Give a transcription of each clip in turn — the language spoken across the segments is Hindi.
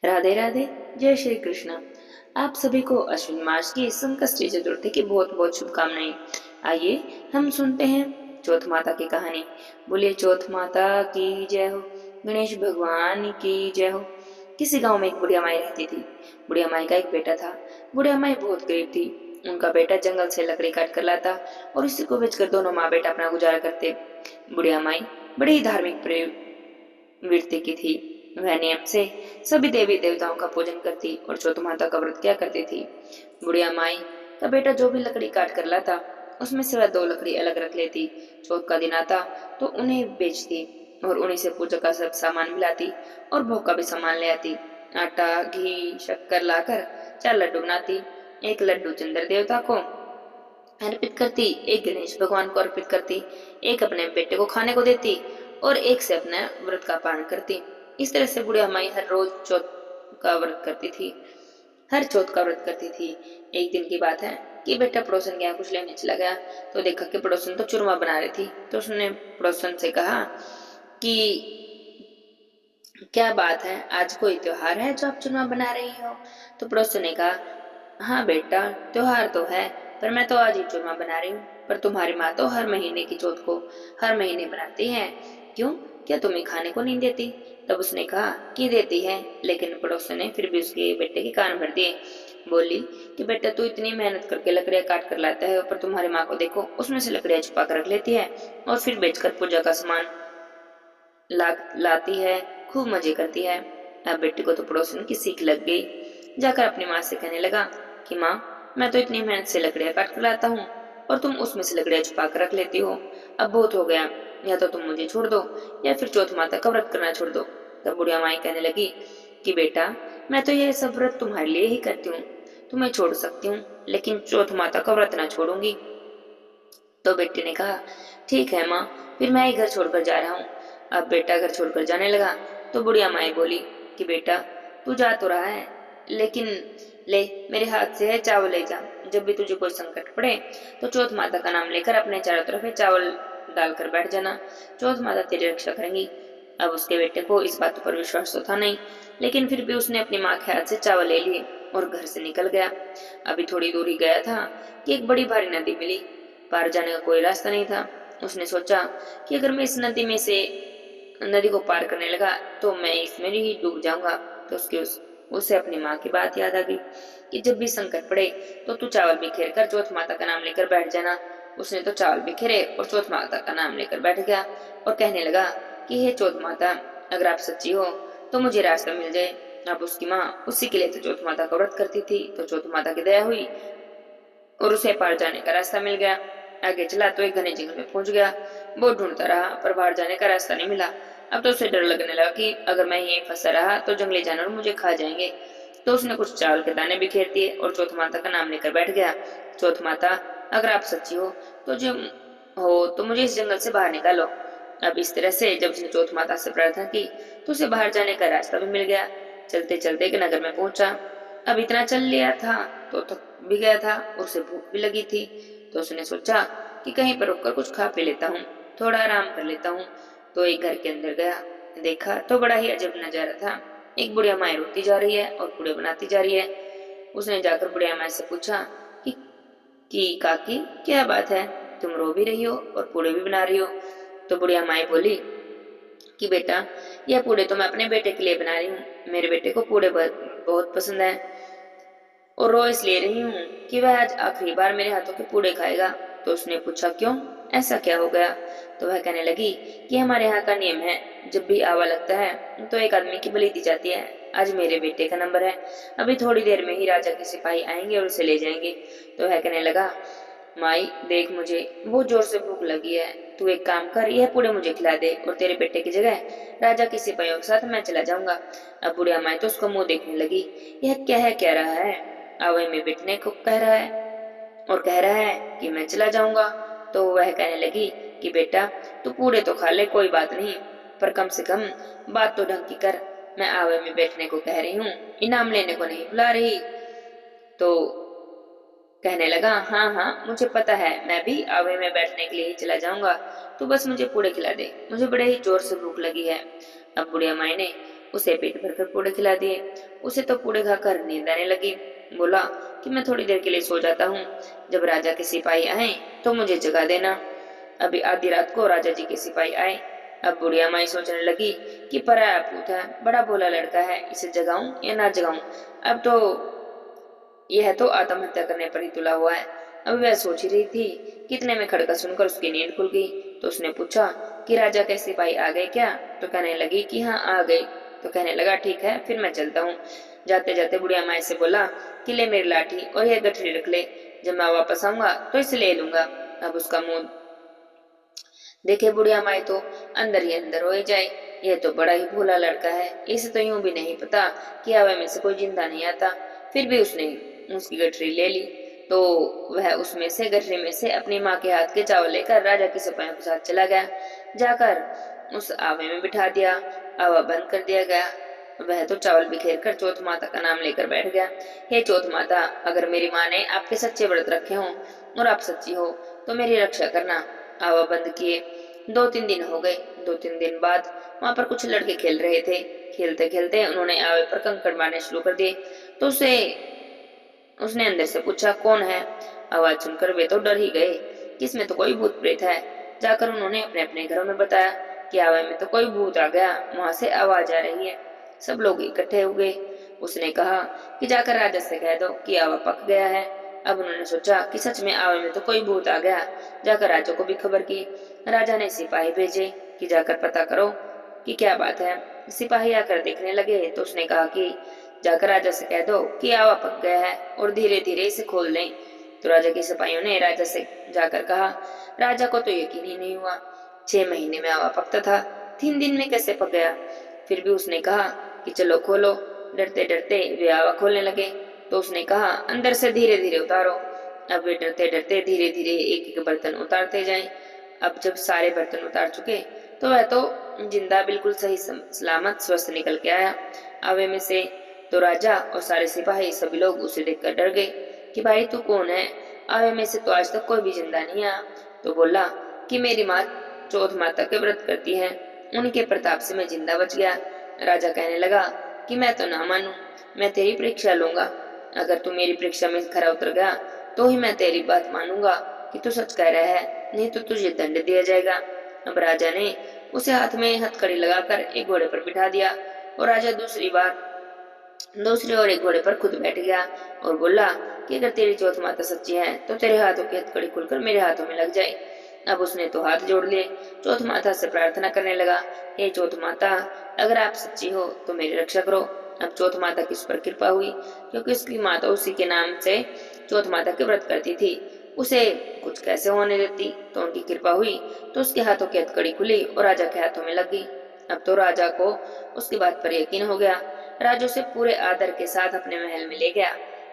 राधे राधे। जय श्री कृष्ण। आप सभी को अश्विन मास की संकष्टी चतुर्थी की बहुत बहुत शुभकामनाएं। आइए हम सुनते हैं चौथ माता की कहानी। बोलिए चौथ माता की जय हो, गणेश भगवान की जय हो। किसी गांव में एक बुढ़िया माई रहती थी। बुढ़िया माई का एक बेटा था। बुढ़िया माई बहुत गरीब थी। उनका बेटा जंगल से लकड़ी काट कर लाता और उसी को बेचकर दोनों माँ बेटा अपना गुजारा करते। बुढ़िया माई बड़ी धार्मिक वृत्ति की थी। वह नियम से सभी देवी देवताओं का पूजन करती और चौथ माता का व्रत किया करती थी। बुढ़िया माई का बेटा जो भी लकड़ी काट कर लाता उसमें से वह दो लकड़ी अलग रख लेती। चौथ का दिन आता तो उन्हें बेचती और उन्हीं से पूजा का सब सामान मिलाती और भोग का भी सामान ले आती। आटा घी शक्कर लाकर 4 लड्डू बनाती। एक लड्डू चंद्र देवता को अर्पित करती, एक गणेश भगवान को अर्पित करती, एक अपने बेटे को खाने को देती और एक से अपने व्रत का पालन करती। इस तरह से बुढ़िया माई हर रोज चौथ का व्रत करती थी। हर चौथ का व्रत करती थी। एक दिन की बात है कि बेटा पड़ोसन के यहाँ कुछ लेने चला गया तो देखा कि पड़ोसन तो चूरमा बना रही थी। तो उसने पड़ोसन से कहा कि क्या बात है, आज कोई त्योहार है जो आप चूरमा बना रही हो? तो पड़ोसन ने कहा, हाँ बेटा, त्योहार तो है पर मैं तो आज ही चूरमा बना रही हूँ। पर तुम्हारी माँ तो हर महीने की चौथ को हर महीने बनाती है। क्यों? क्या तुम्हें खाने को नहीं देती? तब उसने कहा कि देती है, लेकिन पड़ोसन ने फिर भी उसके बेटे के कान भर दिए। बोली कि बेटा तू इतनी मेहनत करके लकड़ियां काट कर लाता है पर तुम्हारी माँ को देखो, उसमें से लकड़ियां छुपा कर रख लेती है और फिर बेचकर पूजा का सामान लाती है, खूब मजे करती है। अब बेटे को तो पड़ोसन की सीख लग गई। जाकर अपनी माँ से कहने लगा कि माँ, मैं तो इतनी मेहनत से लकड़ियां काट कर लाता हूँ और तुम उसमें से लकड़ियां छुपा कर रख लेती हो। अब बहुत हो गया, या तो तुम मुझे छोड़ दो या फिर चौथ माता का व्रत करना छोड़ दो। तब बुढ़िया माई कहने लगी कि बेटा, मैं तो यह सब व्रत तुम्हारे लिए ही करती हूँ। तुम्हें छोड़ सकती हूँ लेकिन चौथ माता का व्रत ना छोड़ूंगी। तो बेटे ने कहा, ठीक है माँ, फिर मैं ही घर छोड़कर जा रहा हूँ। अब बेटा घर छोड़कर जाने लगा तो बुढ़िया माई बोली कि बेटा, तू जा तो रहा है लेकिन ले, मेरे हाथ से है चावल ले जा। जब भी तुझे कोई संकट पड़े तो चौथ माता का नाम लेकर अपने चारों तरफ है चावल डालकर बैठ जाना। चौथ माता तेरी रक्षा करेंगी। अब उसके बेटे को इस बात पर विश्वास तो था नहीं, लेकिन फिर भी उसने अपनी माँ के हाथ से चावल ले लिए और घर से निकल गया। अभी थोड़ी दूर ही गया था कि एक बड़ी भारी नदी मिली। पार जाने का कोई रास्ता नहीं था। उसने सोचा कि अगर मैं इस नदी को पार करने लगा तो मैं इसमें ही डूब जाऊंगा। तो उसे अपनी माँ की बात याद आ गई कि जब भी संकट पड़े तो तू चावल बिखेर कर चौथ माता का नाम लेकर बैठ जाना। उसने तो चावल बिखेरे और चौथ माता का नाम लेकर बैठ गया और कहने लगा कि हे चौथ माता, अगर आप सच्ची हो तो मुझे रास्ता मिल जाए। अब उसकी माँ उसी के लिए तो चौथ माता का व्रत करती थी। तो चौथ माता की दया हुई और उसे पार जाने का रास्ता मिल गया। आगे चला तो एक घने जंगल में पहुंच गया। बहुत ढूंढता रहा पर बाहर जाने का रास्ता नहीं मिला। अब तो उसे डर लगने लगा कि अगर मैं यहीं फंसा रहा तो जंगली जानवर मुझे खा जाएंगे। तो उसने कुछ चावल के दाने बिखेर दिए और चौथ माता का नाम लेकर बैठ गया। चौथ माता, अगर आप सच्ची तो मुझे इस जंगल से बाहर निकालो। अब इस तरह से जब उसने चौथ माता से प्रार्थना की तो उसे बाहर जाने का रास्ता भी मिल गया। चलते चलते एक नगर में पहुंचा। अब इतना चल लिया था तो थक भी गया था और उसे भूख भी लगी थी। तो उसने सोचा कि कहीं पर रुककर कुछ खा पी लेता हूँ, थोड़ा आराम कर लेता हूँ। तो एक घर के अंदर गया। देखा तो बड़ा ही अजब नजारा था। एक बुढ़िया माँ रोटी जा रही है और पूड़े बनाती जा रही है। उसने जाकर बुढ़िया माँ से पूछा कि काकी, क्या बात है, तुम रो भी रही हो और पूड़े भी बना रही हो? तो बुढ़िया माई बोली कि बेटा, यह पूड़े तो मैं अपने बेटे के लिए बना रही हूँ। मेरे बेटे को पूड़े बहुत पसंद है और रो इसलिए रही हूँ कि वह आज आखिरी बार मेरे हाथों के पूड़े खाएगा। तो उसने पूछा, क्यों, ऐसा क्या हो गया? तो वह कहने लगी कि हमारे यहाँ का नियम है, जब भी आवा लगता है तो एक आदमी की बलि दी जाती है। आज मेरे बेटे का नंबर है। अभी थोड़ी देर में ही राजा के सिपाही आएंगे और उसे ले जाएंगे। तो वह कहने लगा, माई देख, मुझे बहुत जोर से भूख लगी है। तू एक काम कर, यह पूड़े मुझे खिला दे और तेरे बेटे की जगह राजा के सिपाहियों के साथ मैं चला जाऊंगा। अब बुढ़िया माई तो उसका मुंह देखने लगी। यह क्या है, कह रहा है, आवे में बैठने को कह रहा है और कह रहा है कि मैं चला जाऊंगा। तो वह कहने लगी कि बेटा, तू पूड़े तो खा ले, कोई बात नहीं, पर कम से कम बात तो ढंग की कर। मैं आवे में बैठने को कह रही हूँ, इनाम लेने को नहीं बुला रही। तो कहने लगा, हाँ हाँ मुझे पता है, मैं भी आवे में बैठने के लिए ही चला जाऊंगा। तू बस मुझे पूड़े खिला दे, मुझे बड़े ही जोर से भूख लगी है। अब बुढ़िया माई ने उसे पेट भरकर पूड़े खिला दिए उसे तो पूरे खाकर नींद आने लगी। बोला कि मैं थोड़ी देर के लिए सो जाता हूँ, जब राजा के सिपाही आए तो मुझे जगा देना। अभी आधी रात को राजा जी के सिपाही आए। अब बुढ़िया माई सोचने लगी कि पराया पूत है, बड़ा भोला लड़का है, इसे जगाऊं या ना जगाऊं। अब तो यह तो आत्महत्या करने पर ही तुला हुआ है। अभी वह सोच ही रही थी, कितने में खड़का सुनकर उसकी नींद खुल गई। तो उसने पूछा कि राजा के सिपाही आ गए क्या? तो कहने लगी कि हाँ आ गए। तो कहने लगा ठीक है, फिर मैं चलता हूँ। जाते जाते बुढ़िया माई से बोला कि ले मेरी लाठी और यह गठरी रख ले, जब मैं वापस आऊंगा तो इसे ले लूंगा। अब उसका मुंह देखे बुढ़िया माई तो अंदर ही अंदर हो ही जाए, यह तो बड़ा ही भोला लड़का है, इसे तो यूं भी नहीं पता कि हवा में से कोई जिंदा नहीं आता। फिर भी उसने उसकी गठरी ले ली। तो वह उसमें से गठरी में से अपनी माँ के हाथ के चावल लेकर राजा की सिपाहियों के साथ चला गया। जाकर उस आवे में बिठा दिया। आवा बंद कर दिया गया। वह तो चावल बिखेर कर चौथ माता का नाम लेकर बैठ गया। हे चौथ माता, अगर मेरी माँ ने आपके सच्चे व्रत रखे हों और आप सच्ची हो तो मेरी रक्षा करना। आवा बंद किए 2-3 दिन हो गए। 2-3 दिन बाद वहां पर कुछ लड़के खेल रहे थे। खेलते खेलते उन्होंने आवे पर कंकड़ मारने शुरू कर दिए। तो उसने अंदर से पूछा कौन है? आवाज सुनकर वे तो डर ही गए कि इसमें तो कोई भूत प्रेत है। जाकर उन्होंने अपने अपने घरों में बताया कि आवे में तो कोई भूत आ गया, वहां से आवाज आ रही है। सब लोग इकट्ठे हो गए। उसने कहा कि जाकर राजा से कह दो कि आवा पक गया है। अब उन्होंने सोचा कि सच में आवे में तो कोई भूत आ गया। जाकर राजा को भी खबर की। राजा ने सिपाही भेजे कि जाकर पता करो कि क्या बात है। सिपाही आकर देखने लगे तो उसने कहा कि जाकर राजा से कह दो कि आवा पक गया है और धीरे धीरे इसे खोल लें। तो राजा के सिपाहियों ने राजा से जाकर कहा। राजा को तो यकीन ही नहीं हुआ। 6 महीने में आवा पकता था, 3 दिन में कैसे पक गया? फिर भी उसने कहा कि चलो खोलो। डरते डरते वे आवा खोलने लगे। तो उसने कहा अंदर से धीरे धीरे उतारो। अब वे डरते डरते धीरे धीरे एक एक बर्तन उतारते जाएं। अब जब सारे बर्तन उतार चुके तो वह तो जिंदा बिल्कुल सही सलामत स्वस्थ निकल के आया आवे में से। तो राजा और सारे सिपाही सभी लोग उसे देखकर डर गए कि भाई तू कौन है? आवे में से तो आज तक कोई भी जिंदा नहीं आया। तो बोला कि मेरी माँ चौथ माता के व्रत करती है, उनके प्रताप से मैं जिंदा बच गया। राजा कहने लगा कि मैं तो ना मानूं, मैं तेरी परीक्षा लूंगा। अगर तू मेरी परीक्षा में खरा उतर गया तो ही मैं तेरी बात मानूंगा कि तू सच कह रहा है, नहीं तो तुझे दंड दिया जाएगा। अब राजा ने उसे हाथ में हथकड़ी लगाकर एक घोड़े पर बिठा दिया और राजा दूसरे और एक घोड़े पर खुद बैठ गया और बोला कि अगर तेरी चौथ माता सच्ची है तो तेरे हाथों की हथकड़ी खुलकर मेरे हाथों में लग जाए। अब उसने तो हाथ जोड़ लिए, चौथ माता से प्रार्थना करने लगा, हे चौथ माता, अगर आप सच्ची हो तो मेरी रक्षा करो। अब चौथ माता की उस पर कृपा हुई, क्योंकि उसकी माता उसी के नाम से चौथ माता के व्रत करती थी। उसे कुछ कैसे होने देती, तो उनकी कृपा हुई तो उसके हाथों की हथकड़ी खुली और राजा के हाथों में लग गई। अब तो राजा को उसकी बात पर यकीन हो गया। राजा उसे पूरे आदर के साथ अपने महल में ले गया।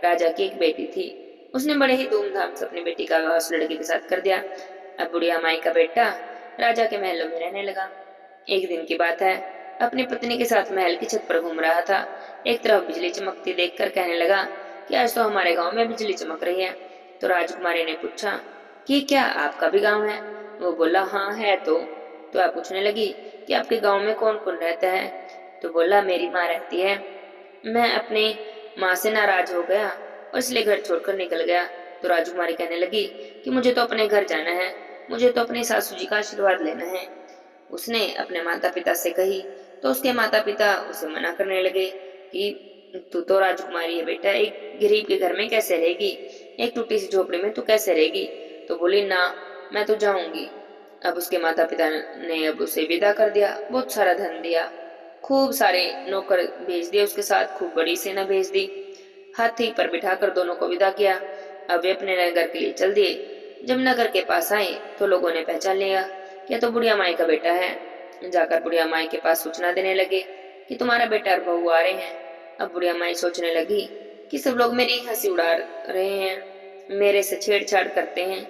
राजा की एक बेटी थी, उसने बड़े ही धूमधाम से अपनी बेटी का विवाह उस लड़के के साथ कर दिया। अब बुढ़िया माई का बेटा राजा के महलों में रहने लगा। एक दिन की बात है, अपनी पत्नी के साथ महल की छत पर घूम रहा था। एक तरफ बिजली चमकती देखकर कहने लगा कि आज तो हमारे गांव में बिजली चमक रही है। तो राजकुमारी ने पूछा कि क्या आपका भी गांव है? वो बोला हाँ है। तो आप पूछने लगी कि आपके गांव में कौन कौन रहता है? तो बोला मेरी माँ रहती है। मैं अपने माँ से नाराज हो गया और इसलिए घर छोड़कर निकल गया। तो राजकुमारी कहने लगी कि मुझे तो अपने घर जाना है, मुझे तो अपनी सासू जी का आशीर्वाद लेना है। उसने अपने माता पिता से कही तो उसके माता पिता उसे मना करने लगे कि तू तो राजकुमारी है बेटा, एक गरीब के घर में कैसे रहेगी, एक टूटी सी झोपड़ी में तू कैसे रहेगी? तो बोली ना, मैं तो जाऊंगी। अब उसके माता पिता ने अब उसे विदा कर दिया, बहुत सारा धन दिया, खूब सारे नौकर भेज दिए, उसके साथ खूब बड़ी सेना भेज दी। हाथी पर बिठाकर दोनों को विदा किया। अब वे अपने नगर के लिए चल दिए। जब नगर के पास आए तो लोगों ने पहचान लिया कि तो बुढ़िया माई का बेटा है। जाकर बुढ़िया माई के पास सूचना देने लगे कि तुम्हारा बेटा और बहू आ रहे हैं। अब बुढ़िया माई सोचने लगी कि सब लोग मेरी हंसी उड़ा रहे हैं, मेरे से छेड़छाड़ करते हैं,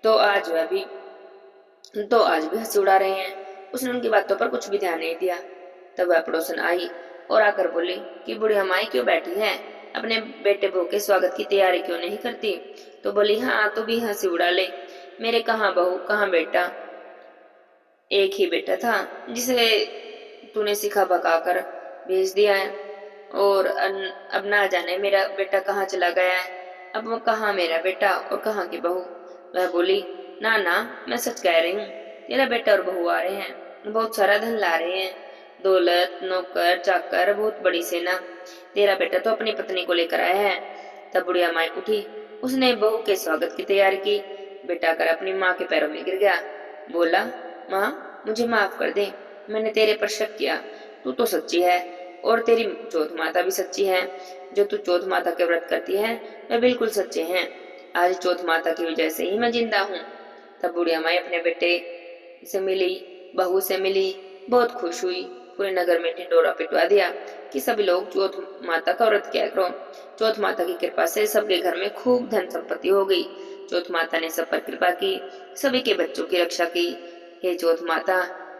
तो आज भी हंसी उड़ा रहे हैं। उसने उनकी बातों पर कुछ भी ध्यान नहीं दिया। तब वह पड़ोसन आई और आकर बोली कि बुढ़िया माई क्यों बैठी है, अपने बेटे बहू के स्वागत की तैयारी क्यों नहीं करती? तो बोली हाँ तू भी हंसी उड़ा ले, मेरे कहाँ बहू कहाँ बेटा, एक ही बेटा था जिसे तूने सिखा भगा कर भेज दिया है और अब ना जाने मेरा बेटा कहाँ चला गया है। अब वो कहाँ मेरा बेटा और कहाँ की बहू। वह बोली, ना ना, मैं सच कह रही हूँ, तेरा बेटा और बहू आ रहे हैं, बहुत सारा धन ला रहे हैं, दौलत, नौकर चाकर, बहुत बड़ी सेना। तेरा बेटा तो अपनी पत्नी को लेकर आया है। तब बुढ़िया माई उठी, उसने बहू के स्वागत की तैयारी की। बेटा कर अपनी माँ के पैरों में गिर गया, बोला, माँ मुझे माफ कर दे, मैंने तेरे पर शक किया, तू तो सच्ची है और तेरी चौथ माता भी सच्ची है। जो तू चौथ माता के व्रत करती है वे बिल्कुल सच्चे हैं। आज चौथ माता की वजह से ही मैं जिंदा हूँ। तब बुढ़िया माई अपने बेटे से मिली, बहू से मिली, बहुत खुश हुई। पूरे नगर में ढिंडोरा पिटवा दिया कि सभी लोग चौथ माता का व्रत किया करो। चौथ माता की कृपा से सबके घर में खूब धन संपत्ति हो गई। चौथ माता ने सब पर कृपा की, सभी के बच्चों की रक्षा की। हे चौथ माता,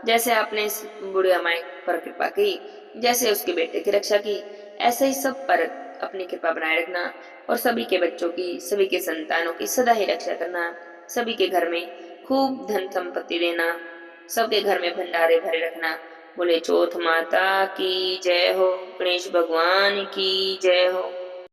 जैसे आपने इस बुढ़िया माई पर कृपा की, जैसे उसके बेटे की रक्षा की, ऐसे ही सब पर अपनी कृपा बनाए रखना और सभी के बच्चों की, सभी के संतानों की सदा ही रक्षा करना। सभी के घर में खूब धन संपत्ति देना, सबके घर में भंडारे भरे रखना। बोले चौथ माता की जय हो, गणेश भगवान की जय हो।